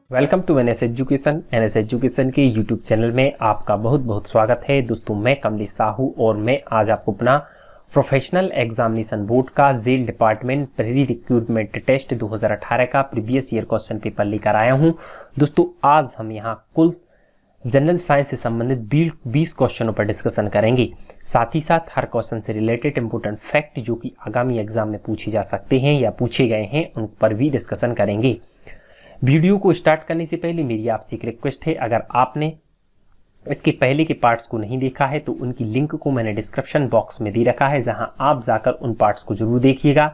Welcome to NS education. NS education के YouTube channel में आपका बहुत बहुत स्वागत है। दोस्तों, मैं कमलेश साहू और मैं आज आपको अपना प्रोफेशनल एग्जामिनेशन बोर्ड का jail department pre recruitment test 2018 का प्रीवियस ईयर क्वेश्चन पेपर लेकर आया हूं। दोस्तों, आज हम यहां कुल जनरल साइंस से संबंधित 20 क्वेश्चनों पर डिस्कशन करेंगे। साथ ही साथ हर क्वेश्चन से रिलेटेड इंपोर्टेंट फैक्ट जो कि आगामी एग्जाम में पूछे जा सकते हैं या पूछे गए हैं, उन पर भी डिस्कशन करेंगे। वीडियो को स्टार्ट करने से पहले मेरी आपसे एक रिक्वेस्ट है, अगर आपने इसके पहले के पार्ट्स को नहीं देखा है तो उनकी लिंक को मैंने डिस्क्रिप्शन बॉक्स में दे रखा है, जहां आप जाकर उन पार्ट्स को जरूर देखिएगा।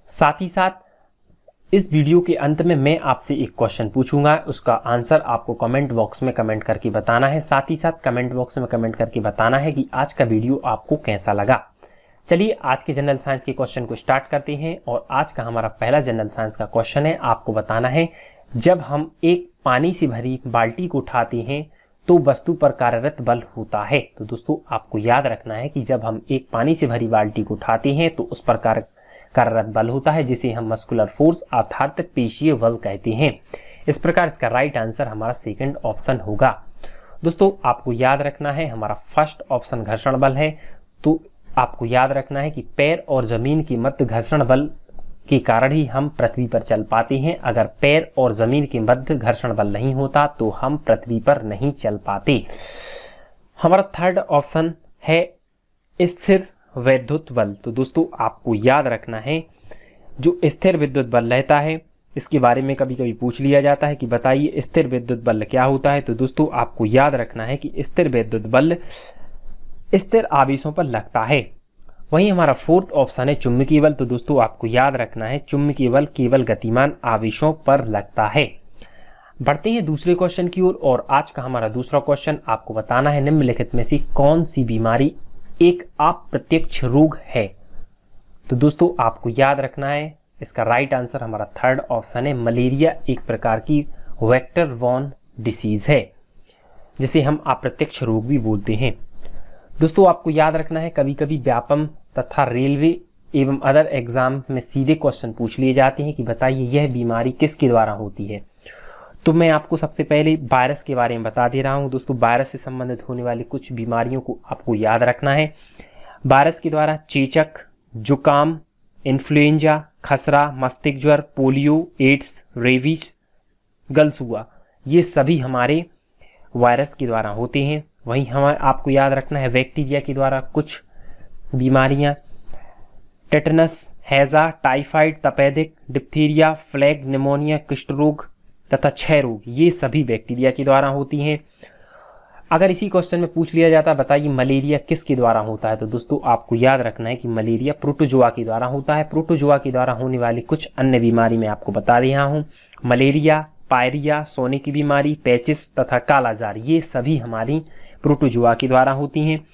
साथ ही साथ इस वीडियो के अंत में मैं आपसे एक क्वेश्चन पूछूंगा, उसका आंसर आपको कमेंट बॉक्स में कमेंट करके बताना है। साथ ही साथ कमेंट बॉक्स में कमेंट करके बताना है कि आज का वीडियो आपको कैसा लगा। चलिए आज के जनरल साइंस के क्वेश्चन को स्टार्ट करते हैं। और आज का हमारा पहला जनरल साइंस का क्वेश्चन है, आपको बताना है जब हम एक पानी से भरी बाल्टी को उठाते हैं तो वस्तु पर कार्यरत बल होता है। तो दोस्तों, आपको याद रखना है कि जब हम एक पानी से भरी बाल्टी को उठाते हैं तो उस पर कार्यरत बल होता है, जिसे हम मस्कुलर फोर्स अर्थात पेशीय बल कहते हैं। इस प्रकार इसका राइट आंसर हमारा सेकंड ऑप्शन होगा। दोस्तों, आपको याद रखना है हमारा फर्स्ट ऑप्शन घर्षण बल है। तो आपको याद रखना है कि पैर और जमीन के मध्य घर्षण बल के कारण ही हम पृथ्वी पर चल पाते हैं। अगर पैर और जमीन के मध्य घर्षण बल नहीं होता तो हम पृथ्वी पर नहीं चल पाते। हमारा थर्ड ऑप्शन है स्थिर विद्युत बल। तो दोस्तों, आपको याद रखना है जो स्थिर विद्युत बल रहता है, इसके बारे में कभी कभी पूछ लिया जाता है कि बताइए स्थिर विद्युत बल क्या होता है। तो दोस्तों, आपको याद रखना है कि स्थिर विद्युत बल स्थिर आवेशों पर लगता है। वहीं हमारा फोर्थ ऑप्शन है चुंबकीय बल। तो दोस्तों, आपको याद रखना है चुंबकीय बल केवल गतिमान आवेशों पर लगता है। बढ़ते हैं दूसरे क्वेश्चन की ओर। और आज का हमारा दूसरा क्वेश्चन, आपको बताना है निम्नलिखित में से कौन सी बीमारी एक अप्रत्यक्ष रोग है। तो दोस्तों, आपको याद रखना है इसका राइट आंसर हमारा थर्ड ऑप्शन है मलेरिया। एक प्रकार की वेक्टर बॉर्न डिसीज है, जिसे हम अप्रत्यक्ष रोग भी बोलते हैं। दोस्तों, आपको याद रखना है कभी कभी व्यापम तथा रेलवे एवं अदर एग्जाम में सीधे क्वेश्चन पूछ लिए जाते हैं कि बताइए यह बीमारी किसके द्वारा होती है। तो मैं आपको सबसे पहले वायरस के बारे में बता दे रहा हूं। दोस्तों, वायरस से संबंधित होने वाली कुछ बीमारियों को आपको याद रखना है। वायरस के द्वारा चेचक, जुकाम, इन्फ्लुएंजा, खसरा, मस्तिष्क ज्वर, पोलियो, एड्स, रेबीज, गलसुआ, ये सभी हमारे वायरस के द्वारा होते हैं। वहीं हमें आपको याद रखना है बैक्टीरिया के द्वारा कुछ बीमारियां टेटनस, हैजा, टाइफाइड, तपेदिक, डिप्थीरिया, फ्लैग, निमोनिया, कुष्ठ रोग तथा क्षय रोग, ये सभी बैक्टीरिया के द्वारा होती हैं। अगर इसी क्वेश्चन में पूछ लिया जाता है बताइए मलेरिया किसके द्वारा होता है, तो दोस्तों आपको याद रखना है कि मलेरिया प्रोटोजोआ के द्वारा होता है। प्रोटोजोआ के द्वारा होने वाली कुछ अन्य बीमारी मैं आपको बता रहा हूं। मलेरिया, पायरिया, सोने की बीमारी, पेचिस तथा कालाजार, ये सभी हमारी प्रोटोजोआ के द्वारा होती हैं।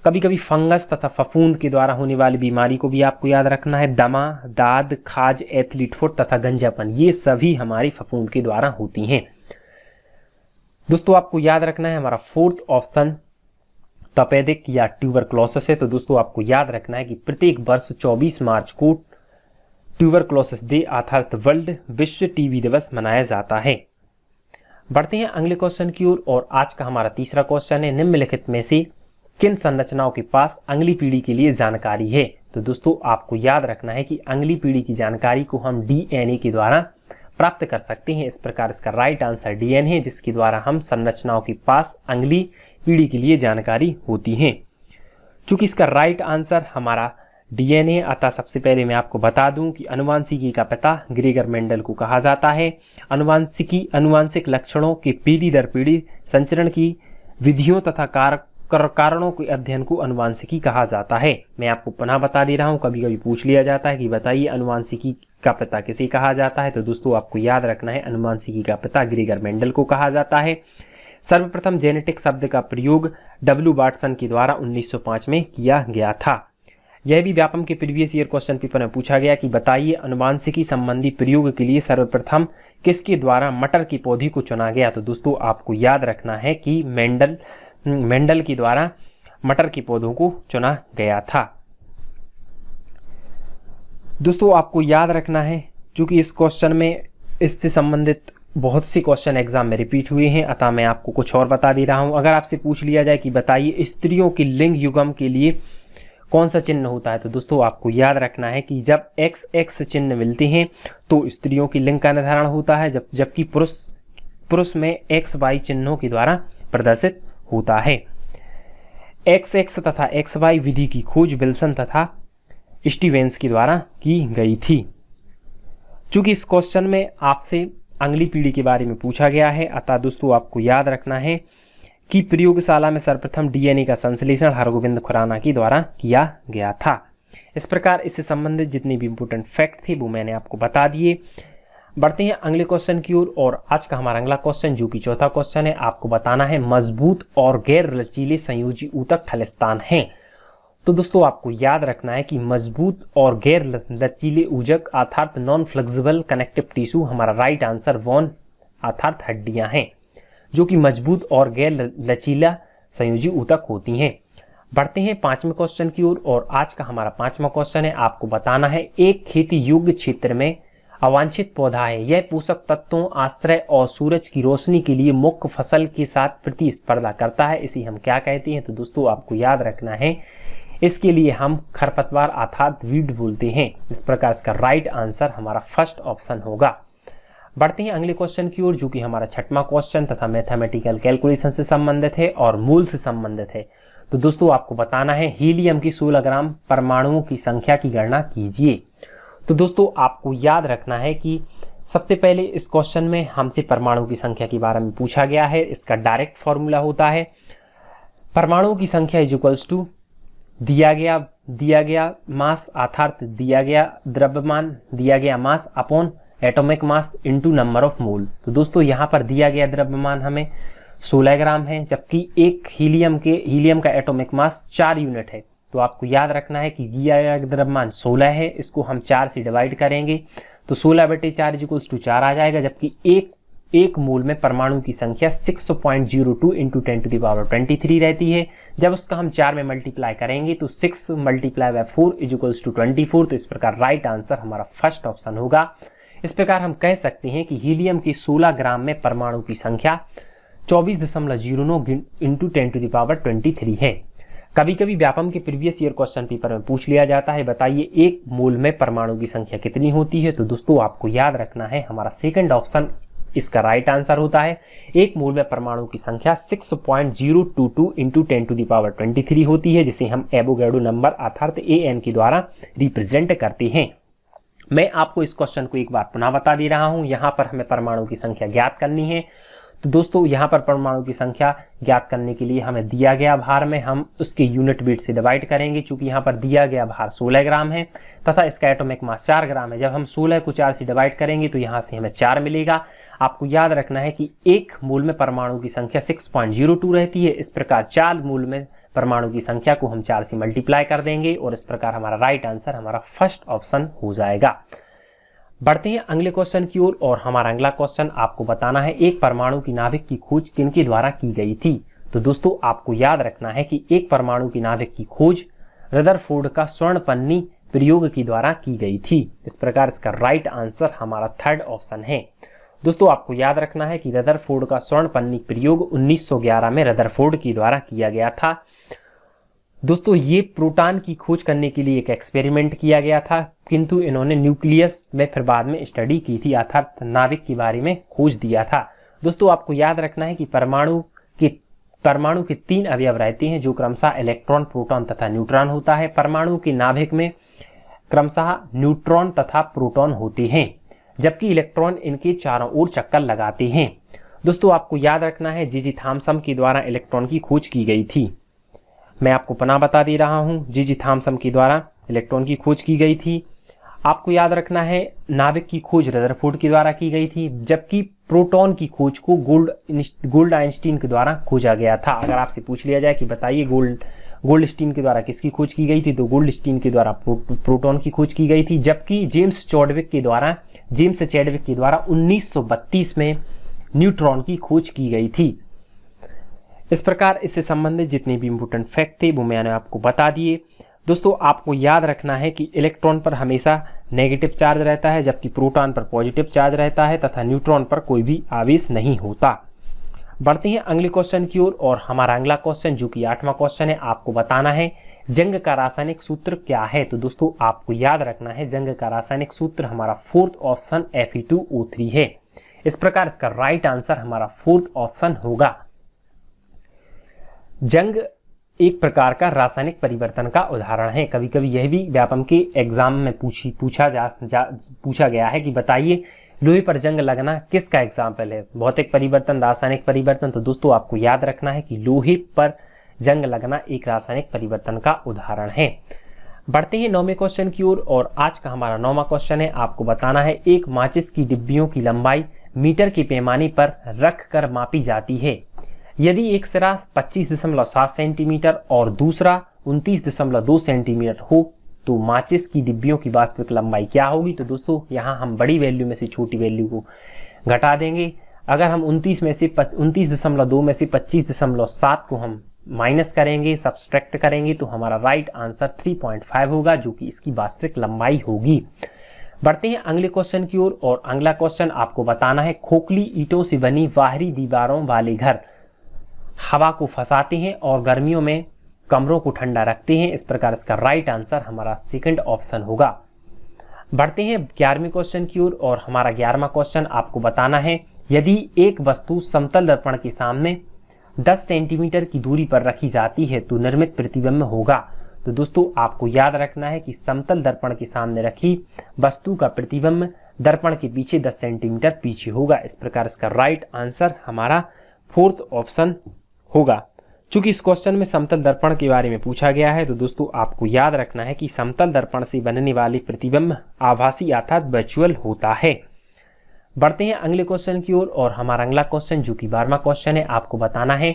कभी कभी फंगस तथा फफूंद के द्वारा होने वाली बीमारी को भी आपको याद रखना है। दमा, दाद, खाज, एथलीट फुट तथा गंजापन, ये सभी हमारी फफूंद के द्वारा होती हैं। दोस्तों, आपको याद रखना है हमारा फोर्थ ऑप्शन तपेदिक या ट्यूबरक्लोसिस है। तो दोस्तों, आपको याद रखना है कि प्रत्येक वर्ष 24 मार्च को ट्यूबरक्लोसिस डे अर्थात वर्ल्ड विश्व टीबी दिवस मनाया जाता है। बढ़ते हैं अगले क्वेश्चन की ओर। और आज का हमारा तीसरा क्वेश्चन है निम्नलिखित में से किन संरचनाओं के पास अगली पीढ़ी के लिए जानकारी है। तो दोस्तों, आपको याद रखना है कि अगली पीढ़ी की जानकारी को हम डीएनए के द्वारा प्राप्त कर सकते हैं। इस प्रकार इसका राइट आंसर डीएनए है, जिसके द्वारा हम संरचनाओं के पास अगली पीढ़ी के लिए जानकारी होती है। चूंकि इसका राइट आंसर हमारा डीएनए, अतः सबसे पहले मैं आपको बता दूं कि आनुवांशिकी का पिता ग्रेगर मेंडल को कहा जाता है। आनुवांशिक लक्षणों के पीढ़ी दर पीढ़ी संचरण की विधियों तथा कारणों के अध्ययन को आनुवांशिकी कहा जाता है। मैं आपको पुनः बता दे रहा हूं, कभी कभी पूछ लिया जाता है कि बताइए आनुवांशिकी का पिता किसे कहा जाता है। तो दोस्तों, आपको याद रखना है आनुवांशिकी का पिता ग्रेगर मेंडल को कहा जाता है। सर्वप्रथम जेनेटिक शब्द का प्रयोग डब्ल्यू वाटसन के द्वारा 1905 में किया गया था। यह भी व्यापम के प्रीवियस ईयर क्वेश्चन पेपर में पूछा गया कि बताइए आनुवांशिकी संबंधी प्रयोग के लिए सर्वप्रथम किसके द्वारा मटर के पौधे को चुना गया। तो दोस्तों, आपको याद रखना है कि मेंडल के द्वारा मटर के पौधों को चुना गया था। दोस्तों, आपको याद रखना है, चूंकि इस क्वेश्चन में इससे संबंधित बहुत से क्वेश्चन एग्जाम में रिपीट हुए हैं, अतः मैं आपको कुछ और बता दे रहा हूं। अगर आपसे पूछ लिया जाए कि बताइए स्त्रियों के लिंग युग्म के लिए कौन सा चिन्ह होता है, तो दोस्तों आपको याद रखना है कि जब XX चिन्ह मिलते हैं तो स्त्रियों की लिंग का निर्धारण होता है, जबकि पुरुष में XY चिन्हों के द्वारा प्रदर्शित होता है। XX तथा XY विधि की खोज विल्सन तथा स्टीवेंस के द्वारा की गई थी। चूंकि इस क्वेश्चन में आपसे अंगली पीढ़ी के बारे में पूछा गया है, अतः दोस्तों आपको याद रखना है कि प्रयोगशाला में सर्वप्रथम DNA का संश्लेषण हरगोविंद खुराना के द्वारा किया गया था। इस प्रकार इससे संबंधित जितने भी इंपोर्टेंट फैक्ट थे वो मैंने आपको बता दिए। बढ़ते हैं अगले क्वेश्चन की ओर, और आज का हमारा अगला क्वेश्चन जो कि चौथा क्वेश्चन है, आपको बताना है मजबूत और गैर लचीले संयोजी ऊतक खलिस्तान हैं। तो दोस्तों आपको याद रखना है कि मजबूत और गैर लचीले ऊतक अर्थात नॉन फ्लेक्सिबल कनेक्टिव टिश्यू, हमारा राइट आंसर बोन अर्थात हड्डियां हैं जो कि मजबूत और गैर लचीला संयोजी ऊतक होती हैं। बढ़ते हैं पांचवें क्वेश्चन की ओर, और आज का हमारा पांचवा क्वेश्चन है, आपको बताना है एक खेती योग्य क्षेत्र में अवांछित पौधा है। यह पोषक तत्वों, आश्रय और सूरज की रोशनी के लिए मुख्य फसल के साथ प्रतिस्पर्धा करता है। इसे हम क्या कहते हैं, तो दोस्तों आपको याद रखना है इसके लिए हम खरपतवार अर्थात वीड बोलते हैं। इस प्रकार इसका राइट आंसर हमारा फर्स्ट ऑप्शन होगा। बढ़ते हैं अगले क्वेश्चन की ओर जो कि हमारा छठवां क्वेश्चन तथा मैथमेटिकल कैलकुलेशन से संबंधित है और मूल से संबंधित है। तो दोस्तों आपको बताना है हीलियम की 16 ग्राम परमाणुओं की संख्या की गणना कीजिए। तो दोस्तों आपको याद रखना है कि सबसे पहले इस क्वेश्चन में हमसे परमाणु की संख्या के बारे में पूछा गया है। इसका डायरेक्ट फॉर्मूला होता है परमाणुओं की संख्या इज इक्वल्स टू दिया गया मास अर्थात दिया गया द्रव्यमान, दिया गया mass upon atomic mass into number of mole. तो दोस्तों यहाँ पर दिया गया द्रव्यमान हमें 16 ग्राम है, जबकि एक हीलियम का एटॉमिक मास 4 यूनिट है। तो आपको याद रखना है कि दिया गया द्रव्यमान 16 है, इसको हम 4 से डिवाइड करेंगे तो 16/4 इक्वल्स टू 4 आ जाएगा, जबकि एक मोल में परमाणु की संख्या 6.02 इंटू 10⁻23 रहती है। जब उसका हम 4 में मल्टीप्लाई करेंगे तो 6 × 4 इज इक्वल्स टू 24। तो इस प्रकार राइट आंसर हमारा फर्स्ट ऑप्शन होगा। इस प्रकार हम कह सकते हैं कि हीलियम के 16 ग्राम में परमाणु की संख्या 24.09 इंटू 10⁻23 है। कभी कभी व्यापम के प्रीवियस ईयर क्वेश्चन पेपर में पूछ लिया जाता है बताइए एक मोल में परमाणु की संख्या कितनी होती है। तो दोस्तों आपको याद रखना है हमारा सेकंड ऑप्शन इसका राइट आंसर होता है। एक मोल में परमाणु की संख्या 6.022 इंटू 10⁻23 होती है, जिसे हम एवोगैड्रो नंबर अर्थात AN के द्वारा रिप्रेजेंट करते हैं। मैं आपको इस क्वेश्चन को एक बार पुनः बता दे रहा हूं। यहां पर हमें परमाणु की संख्या ज्ञात करनी है। तो दोस्तों यहां पर परमाणु की संख्या ज्ञात करने के लिए हमें दिया गया भार में हम उसके यूनिट वेट से डिवाइड करेंगे। चूंकि यहां पर दिया गया भार 16 ग्राम है तथा इसका एटॉमिक मास 4 ग्राम है। जब हम 16 को 4 से डिवाइड करेंगे तो यहां से हमें 4 मिलेगा। आपको याद रखना है कि एक मोल में परमाणु की संख्या 6.02 रहती है। इस प्रकार 4 मोल में परमाणु की संख्या को हम 4 से मल्टीप्लाई कर देंगे और इस प्रकार हमारा राइट आंसर हमारा फर्स्ट ऑप्शन हो जाएगा। बढ़ते हैं अगले क्वेश्चन की ओर, और हमारा अगला क्वेश्चन आपको बताना है एक परमाणु की नाभिक की खोज किनके द्वारा की गई थी। तो दोस्तों आपको याद रखना है कि एक परमाणु की नाभिक की खोज रदरफोर्ड का स्वर्ण पन्नी प्रयोग के द्वारा की गई थी। इस प्रकार इसका राइट आंसर हमारा थर्ड ऑप्शन है। दोस्तों आपको याद रखना है कि रदरफोर्ड का स्वर्ण पन्नी प्रयोग 1911 में रदरफोर्ड के द्वारा किया गया था। दोस्तों ये प्रोटॉन की खोज करने के लिए एक एक्सपेरिमेंट किया गया था, किंतु इन्होंने न्यूक्लियस में फिर बाद में स्टडी की थी अर्थात नाभिक के बारे में खोज दिया था। दोस्तों आपको याद रखना है कि परमाणु के 3 अवयव रहते हैं जो क्रमशः इलेक्ट्रॉन, प्रोटॉन तथा न्यूट्रॉन होता है। परमाणु के नाभिक में क्रमशः न्यूट्रॉन तथा प्रोटॉन होते हैं, जबकि इलेक्ट्रॉन इनके चारों ओर चक्कर लगाते हैं। दोस्तों आपको याद रखना है जी थॉमसन के द्वारा इलेक्ट्रॉन की खोज की गई थी। मैं आपको पुनः बता दे रहा हूं, जी थॉमसन के द्वारा इलेक्ट्रॉन की खोज की गई थी। आपको याद रखना है नाभिक की खोज रदरफोर्ड के द्वारा की गई थी, जबकि प्रोटॉन की खोज को गोल्ड आइंस्टीन के द्वारा खोजा गया था। अगर आपसे पूछ लिया जाए कि बताइए गोल्डस्टीन के द्वारा किसकी खोज की गई थी, तो गोल्डस्टीन के द्वारा प्रोटॉन की खोज की गई थी, जबकि जेम्स चैडविक के द्वारा 1932 में न्यूट्रॉन की खोज की गई थी। इस प्रकार इससे संबंधित जितने भी इंपोर्टेंट फैक्ट थे वो मैंने आपको बता दिए। दोस्तों आपको याद रखना है कि इलेक्ट्रॉन पर हमेशा नेगेटिव चार्ज रहता है, जबकि प्रोटॉन पर पॉजिटिव चार्ज रहता है तथा न्यूट्रॉन पर कोई भी आवेश नहीं होता। बढ़ते हैं अगले क्वेश्चन की ओर और हमारा अगला क्वेश्चन जो कि 8वां क्वेश्चन है, आपको बताना है जंग का रासायनिक सूत्र क्या है। तो दोस्तों आपको याद रखना है जंग का रासायनिक सूत्र हमारा फोर्थ ऑप्शन Fe2O3 है। इस प्रकार इसका राइट आंसर हमारा फोर्थ ऑप्शन होगा। जंग एक प्रकार का रासायनिक परिवर्तन का उदाहरण है। कभी कभी यह भी व्यापम के एग्जाम में पूछा गया है कि बताइए लोहे पर जंग लगना किसका एग्जाम्पल है, भौतिक परिवर्तन, रासायनिक परिवर्तन। तो दोस्तों आपको याद रखना है कि लोहे पर जंग लगना एक रासायनिक परिवर्तन का उदाहरण है। बढ़ते हैं 9वें क्वेश्चन की ओर और आज का हमारा 9वां क्वेश्चन है, आपको बताना है एक माचिस की डिब्बियों की लंबाई मीटर के पैमाने पर रख कर मापी जाती है। यदि एक सिरा 25.7 सेंटीमीटर और दूसरा 29.2 सेंटीमीटर हो तो माचिस की डिब्बियों की वास्तविक लंबाई क्या होगी। तो दोस्तों यहाँ हम बड़ी वैल्यू में से छोटी वैल्यू को घटा देंगे। अगर हम 29.2 में से 25.7 को हम माइनस करेंगे, सब्सट्रैक्ट करेंगे तो हमारा राइट आंसर 3.5 होगा, जो कि इसकी वास्तविक लंबाई होगी। बढ़ते हैं अगले क्वेश्चन की ओर और अगला क्वेश्चन आपको बताना है खोखली ईंटों से बनी बाहरी दीवारों वाले घर हवा को फंसाते हैं और गर्मियों में कमरों को ठंडा रखते हैं। इस प्रकार इसका राइट आंसर हमारा सेकंड ऑप्शन होगा। बढ़ते हैं 11वें क्वेश्चन की ओर और हमारा 11वां क्वेश्चन आपको बताना है यदि एक वस्तु समतल दर्पण के सामने 10 सेंटीमीटर की दूरी पर रखी जाती है तो निर्मित प्रतिबिंब होगा। तो दोस्तों आपको याद रखना है कि समतल दर्पण के सामने रखी वस्तु का प्रतिबिंब दर्पण के पीछे 10 सेंटीमीटर पीछे होगा। इस प्रकार इसका राइट आंसर हमारा फोर्थ ऑप्शन होगा। चूंकि इस क्वेश्चन में समतल दर्पण के बारे में पूछा गया है तो दोस्तों आपको याद रखना है कि समतल दर्पण से बनने वाले प्रतिबिंब आभासी अर्थात वर्चुअल होता है। बढ़ते हैं अगले क्वेश्चन की ओर और हमारा अगला क्वेश्चन जो कि 12वां क्वेश्चन है, आपको बताना है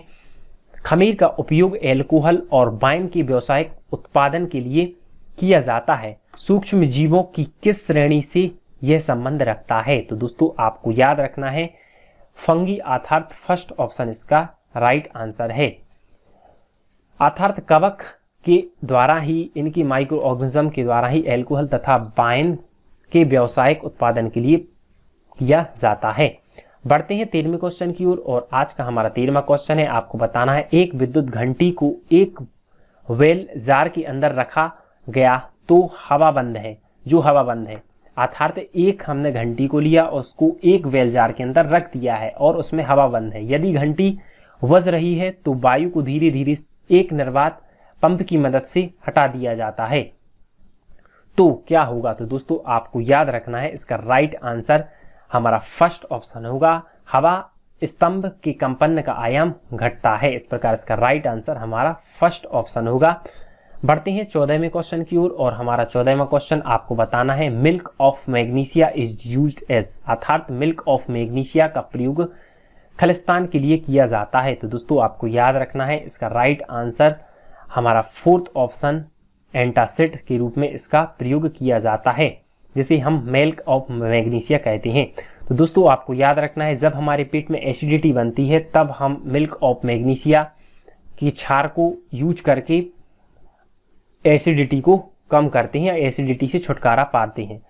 खमीर का उपयोग एल्कोहल और वाइन के व्यावसायिक उत्पादन के लिए किया जाता है, सूक्ष्म जीवों की किस श्रेणी से यह संबंध रखता है। तो दोस्तों आपको याद रखना है फंगी अर्थात फर्स्ट ऑप्शन इसका राइट आंसर है। अर्थात कवक के द्वारा ही, इनकी माइक्रो ऑर्गेनिज्म के द्वारा ही एल्कोहल तथा वाइन के व्यावसायिक उत्पादन के लिए किया जाता है। बढ़ते हैं 13वें क्वेश्चन की ओर और आज का हमारा 13वां क्वेश्चन है, आपको बताना है एक विद्युत घंटी को एक वेल जार के अंदर रखा गया तो हवा बंद है, जो हवा बंद है। अर्थात एक हमने घंटी को लिया और उसको एक वेल जार के अंदर रख दिया है और उसमें हवा बंद है। यदि घंटी बज रही है तो वायु को धीरे धीरे एक निर्वात पंप की मदद से हटा दिया जाता है तो क्या होगा। तो दोस्तों आपको याद रखना है इसका राइट आंसर हमारा फर्स्ट ऑप्शन होगा। हवा स्तंभ के कंपन का आयाम घटता है। इस प्रकार इसका राइट आंसर हमारा फर्स्ट ऑप्शन होगा। बढ़ते हैं 14वें क्वेश्चन की ओर और हमारा 14वां क्वेश्चन आपको बताना है milk of magnesia is used as, अर्थात मिल्क ऑफ मैग्नीशिया का प्रयोग खलिस्तान के लिए किया जाता है। तो दोस्तों आपको याद रखना है इसका राइट आंसर हमारा फोर्थ ऑप्शन एंटासिड के रूप में इसका प्रयोग किया जाता है, जिसे हम मिल्क ऑफ मैग्नीशिया कहते हैं। तो दोस्तों आपको याद रखना है जब हमारे पेट में एसिडिटी बनती है तब हम मिल्क ऑफ मैग्नीशिया की क्षार को यूज करके एसिडिटी को कम करते हैं या एसिडिटी से छुटकारा पाते हैं।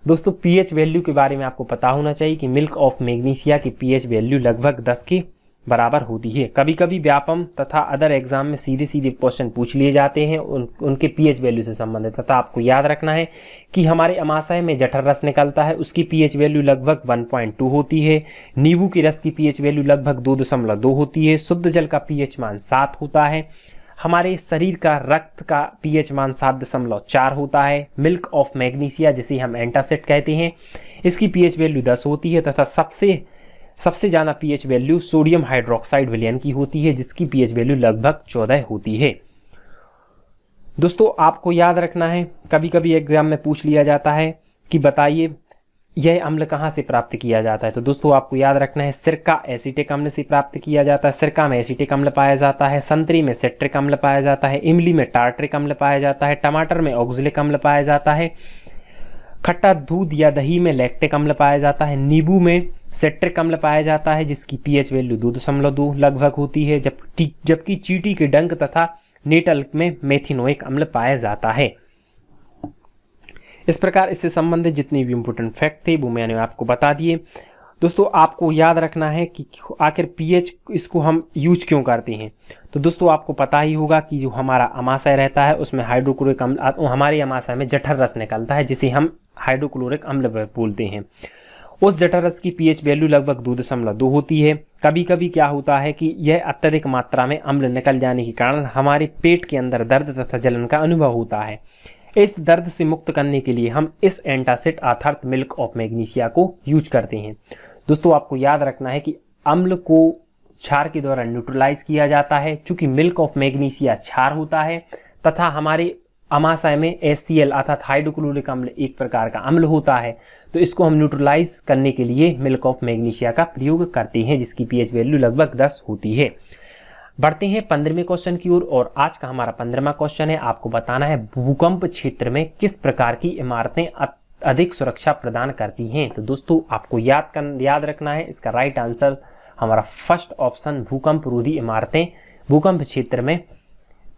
दोस्तों पीएच वैल्यू के बारे में आपको पता होना चाहिए कि मिल्क ऑफ मैग्नीशिया की पीएच वैल्यू लगभग 10 के बराबर होती है। कभी कभी व्यापम तथा अदर एग्जाम में सीधे सीधे क्वेश्चन पूछ लिए जाते हैं उनके पीएच वैल्यू से संबंधित, तथा आपको याद रखना है कि हमारे अमाशय में जठर रस निकलता है उसकी पीएच वैल्यू लगभग 1.2 होती है। नींबू की रस की पीएच वैल्यू लगभग 2.2 होती है। शुद्ध जल का पीएच मान 7 होता है। हमारे शरीर का रक्त का पीएच मान 7.4 होता है। मिल्क ऑफ मैग्नीशिया जिसे हम एंटासिड कहते हैं इसकी पीएच वैल्यू 10 होती है तथा सबसे ज्यादा पीएच वैल्यू सोडियम हाइड्रोक्साइड विलयन की होती है जिसकी पीएच वैल्यू लगभग 14 होती है। दोस्तों आपको याद रखना है कभी कभी एग्जाम में पूछ लिया जाता है कि बताइए यह अम्ल कहाँ से प्राप्त किया जाता है। तो दोस्तों आपको याद रखना है सिरका एसिटिक अम्ल से प्राप्त किया जाता है। सिरका में एसिटिक अम्ल पाया जाता है। संतरी में सिट्रिक अम्ल पाया जाता है। इमली में टार्ट्रिक अम्ल पाया जाता है। टमाटर में ऑक्जेलिक अम्ल पाया जाता है। खट्टा दूध या दही में लैक्टिक अम्ल पाया जाता है। नींबू में सिट्रिक अम्ल पाया जाता है जिसकी पीएच वैल्यू 2.2 लगभग होती है। जबकि चींटी के डंक तथा नेटल में मेथिनोइक अम्ल पाया जाता है। इस प्रकार इससे संबंधित जितने भी इंपोर्टेंट फैक्ट थे वो मैंने आपको बता दिए। दोस्तों आपको याद रखना है कि आखिर पीएच इसको हम यूज क्यों करते हैं। तो दोस्तों आपको पता ही होगा कि जो हमारा अमाशय रहता है उसमें हाइड्रोक्लोरिक अम्ल, हमारे अमाशय में जठर रस निकलता है जिसे हम हाइड्रोक्लोरिक अम्ल बोलते हैं। उस जठर रस की पीएच वैल्यू लगभग 2.2 होती है। कभी कभी क्या होता है कि यह अत्यधिक मात्रा में अम्ल निकल जाने के कारण हमारे पेट के अंदर दर्द तथा जलन का अनुभव होता है। इस दर्द से मुक्त करने के लिए हम इस एंटासिड अर्थात मिल्क ऑफ मैग्नीशिया को यूज करते हैं। दोस्तों आपको याद रखना है कि अम्ल को क्षार के द्वारा न्यूट्रलाइज किया जाता है। चूंकि मिल्क ऑफ मैग्नीशिया क्षार होता है तथा हमारे अमाशय में HCl अर्थात हाइड्रोक्लोरिक अम्ल एक प्रकार का अम्ल होता है, तो इसको हम न्यूट्रलाइज करने के लिए मिल्क ऑफ मैग्नीशिया का प्रयोग करते हैं जिसकी पीएच वैल्यू लगभग 10 होती है। बढ़ते हैं 15वें क्वेश्चन की ओर और आज का हमारा 15वां क्वेश्चन है। आपको बताना है भूकंप क्षेत्र में किस प्रकार की इमारतें अधिक सुरक्षा प्रदान करती हैं। तो दोस्तों आपको याद रखना है इसका राइट आंसर हमारा फर्स्ट ऑप्शन भूकंप रोधी इमारतें भूकंप क्षेत्र में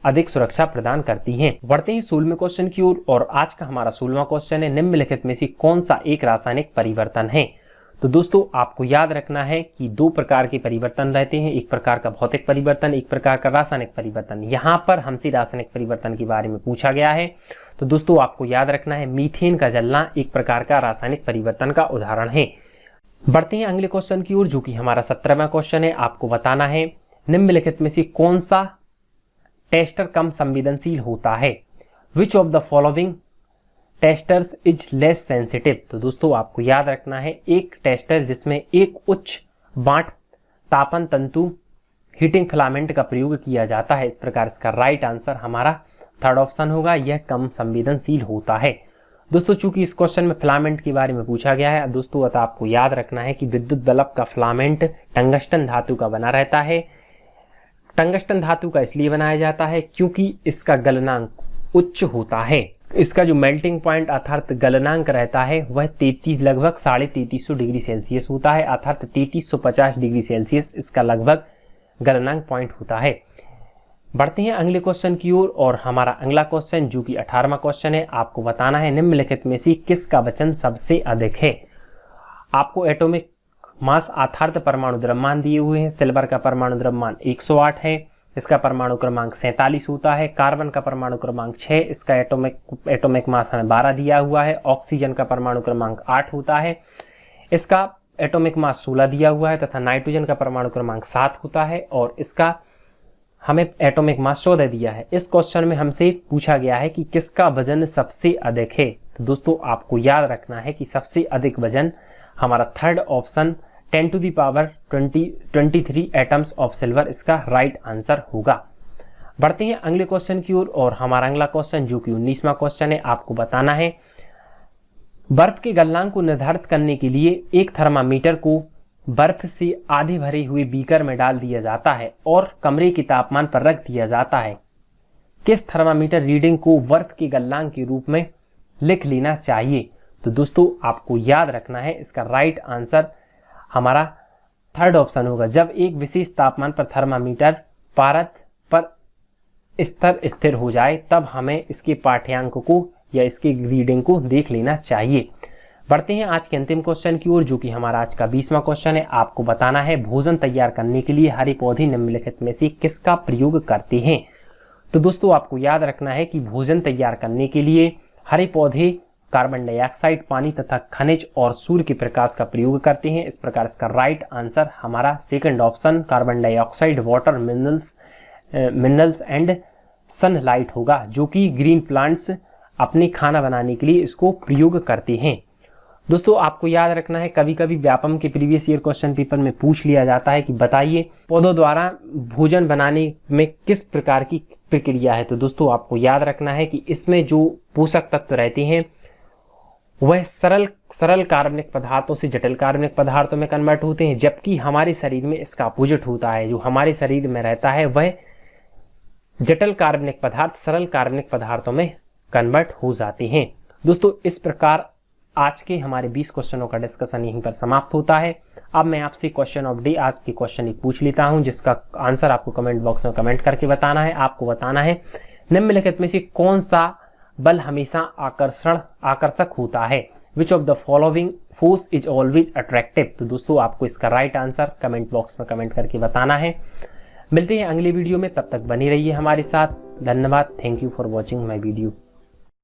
अधिक सुरक्षा प्रदान करती हैं। बढ़ते हैं 16वें क्वेश्चन की ओर और आज का हमारा 16वां क्वेश्चन है निम्नलिखित में से कौन सा एक रासायनिक परिवर्तन है। तो दोस्तों आपको याद रखना है कि दो प्रकार के परिवर्तन रहते हैं, एक प्रकार का भौतिक परिवर्तन, एक प्रकार का रासायनिक परिवर्तन। यहाँ पर हमसे रासायनिक परिवर्तन के बारे में पूछा गया है। तो दोस्तों आपको याद रखना है मीथेन का जलना एक प्रकार का रासायनिक परिवर्तन का उदाहरण है। बढ़ते हैं अगले क्वेश्चन की ओर जो कि हमारा 17वां क्वेश्चन है। आपको बताना है निम्नलिखित में से कौन सा टेस्टर कम संवेदनशील होता है। Which of the following testers is less sensitive. तो दोस्तों आपको याद रखना है एक टेस्टर जिसमें एक उच्च बांट तापन तंतु हीटिंग फिलामेंट का प्रयोग किया जाता है। इस प्रकार इसका राइट आंसर हमारा थर्ड ऑप्शन होगा, यह कम संवेदनशील होता है। दोस्तों चूंकि इस क्वेश्चन में फिलामेंट के बारे में पूछा गया है दोस्तों अतः आपको याद रखना है कि विद्युत बल्ब का फिलामेंट टंगस्टन धातु का बना रहता है। टंगस्टन धातु का इसलिए बनाया जाता है क्योंकि इसका गलनांक उच्च होता है। इसका जो मेल्टिंग पॉइंट अर्थात गलनांक रहता है वह लगभग 3350 डिग्री सेल्सियस होता है, अर्थात 3350 डिग्री सेल्सियस इसका लगभग गलनांक पॉइंट होता है। बढ़ते हैं अगले क्वेश्चन की ओर और हमारा अगला क्वेश्चन जो कि 18वां क्वेश्चन है। आपको बताना है निम्नलिखित में से किसका वजन सबसे अधिक है। आपको एटॉमिक मास अर्थात परमाणु द्रव्यमान दिए हुए हैं। सिल्वर का परमाणु द्रव्यमान 108 है, इसका परमाणु क्रमांक 47 होता है। कार्बन का परमाणु क्रमांक 6, इसका एटॉमिक मास हमें 12 दिया हुआ है। ऑक्सीजन का परमाणु क्रमांक 8 होता है, इसका एटॉमिक मास 16 दिया हुआ है तथा नाइट्रोजन का परमाणु क्रमांक 7 होता है और इसका हमें एटॉमिक मास 14 दिया है। इस क्वेश्चन में हमसे पूछा गया है कि किसका वजन सबसे अधिक है। तो दोस्तों आपको याद रखना है कि सबसे अधिक वजन हमारा third option 10⁻23 atoms of silver इसका राइट आंसर होगा। बढ़ते हैं अगले क्वेश्चन की ओर और हमारा अगला क्वेश्चन जो कि 19वां क्वेश्चन है। आपको बताना है बर्फ के गलनांक को निर्धारित करने के लिए एक थर्मामीटर को बर्फ से आधे भरे हुए बीकर में डाल दिया जाता है और कमरे के तापमान पर रख दिया जाता है। किस थर्मामीटर रीडिंग को बर्फ के गलनांक के रूप में लिख लेना चाहिए। तो दोस्तों आपको याद रखना है इसका राइट आंसर हमारा थर्ड ऑप्शन होगा। जब एक विशेष तापमान पर थर्मामीटर पारद पर स्तर स्थिर हो जाए तब हमें इसके पाठ्यांक को या इसके रीडिंग को देख लेना चाहिए। बढ़ते हैं आज के अंतिम क्वेश्चन की ओर जो कि हमारा आज का 20वां क्वेश्चन है। आपको बताना है भोजन तैयार करने के लिए हरे पौधे निम्नलिखित में से किसका प्रयोग करते हैं। तो दोस्तों आपको याद रखना है कि भोजन तैयार करने के लिए हरे पौधे कार्बन डाइऑक्साइड, पानी तथा खनिज और सूर्य के प्रकाश का प्रयोग करते हैं। इस प्रकार इसका राइट आंसर हमारा second option carbon dioxide, water, minerals and sunlight होगा, जो कि ग्रीन प्लांट्स अपने खाना बनाने के लिए इसको प्रयोग करते हैं। दोस्तों आपको याद रखना है कभी कभी व्यापम के प्रीवियस ईयर क्वेश्चन पेपर में पूछ लिया जाता है कि बताइए पौधों द्वारा भोजन बनाने में किस प्रकार की प्रक्रिया है। तो दोस्तों आपको याद रखना है कि इसमें जो पोषक तत्व रहते हैं वह सरल कार्बनिक पदार्थों से जटिल कार्बनिक पदार्थों में कन्वर्ट होते हैं, जबकि हमारे शरीर में इसका अपोजिट होता है। जो हमारे शरीर में रहता है वह जटिल कार्बनिक पदार्थ सरल कार्बनिक पदार्थों में कन्वर्ट हो जाते हैं। दोस्तों इस प्रकार आज के हमारे 20 क्वेश्चनों का डिस्कशन यहीं पर समाप्त होता है। अब मैं आपसे क्वेश्चन ऑफ डे आज के क्वेश्चन एक पूछ लेता हूं, जिसका आंसर आपको कमेंट बॉक्स में कमेंट करके बताना है। आपको बताना है निम्नलिखित में से कौन सा बल हमेशा आकर्षक होता है। Which of the following force is always attractive. तो दोस्तों आपको इसका राइट आंसर कमेंट बॉक्स में कमेंट करके बताना है। मिलते हैं अगले वीडियो में, तब तक बनी रहिए हमारे साथ। धन्यवाद। Thank you for watching my video.